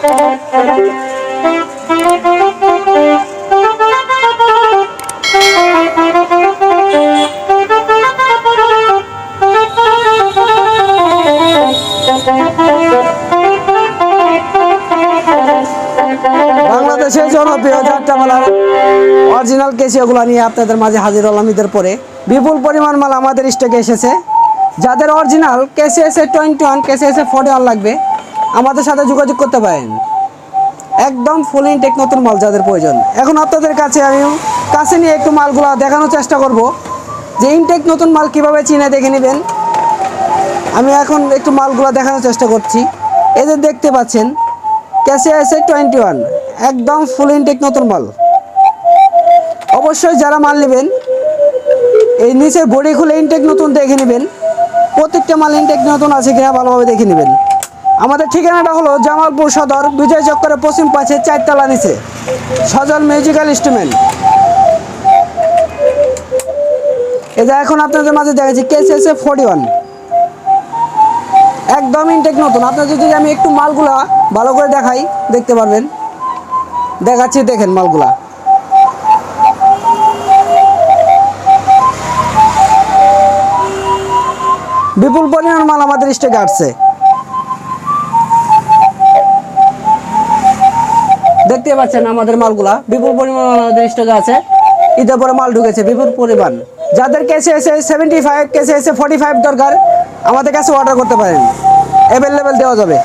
বাংলাদেশের জনপ্রিয় যাত্রাপালার অরিজিনাল ক্যাসিওগুলো নিয়ে আপনাদের মাঝে হাজির হলাম। ঈদের পরে বিপুল পরিমাণ মাল আমাদের স্টকে এসেছে। যাদের original Casio S21 Casio S41 লাগবে আমাদের সাথে যোগাযোগ করতে পারেন। একদম ফুল ইনটেক নতুন মাল যাদের প্রয়োজন। এখন আপনাদের কাছে আমি কাছে নিয়ে একটু মালগুলো দেখানোর চেষ্টা করব যে ইনটেক নতুন মাল কীভাবে চিনে দেখে নেবেন। আমি এখন একটু মালগুলো দেখানোর চেষ্টা করছি। এই যে দেখতে পাচ্ছেন ক্যাসিও S21 একদম ফুল ইনটেক নতুন মাল। অবশ্যই যারা মাল নেবেন এই নিচের বডি খুলে ইনটেক নতুন দেখে নেবেন। প্রত্যেকটা মাল ইনটেক নতুন আছে কিনা ভালোভাবে দেখে নেবেন। আমাদের ঠিকানাটা হলো জামালপুর সদর বিজয় চক্করের পশ্চিম পাশে 4 তলা নিচে সজল মিউজিক্যাল ইনস্ট্রুমেন্ট। এই যে এখন আপনাদের মাঝে দেখাচ্ছি ক্যাসিও S41 একদম ইনটেক নতুন। আপনার যদি আমি একটু মালগুলা ভালো করে দেখাই দেখতে পারবেন। দেখাচ্ছি, দেখেন মালগুলা। বিপুল পরিমাণ মাল আমাদের স্টকে আসছে। দেখতে পাচ্ছেন আমাদের মালগুলা বিপুল পরিমাণ আমাদের স্টকে আছে। ঈদের পরে মাল ঢুকেছে বিপুল পরিমাণ। যাদের ক্যাসিও S75 ক্যাসিও S45 দরকার আমাদের কাছে অর্ডার করতে পারেন, অ্যাভেলেবেল দেওয়া যাবে।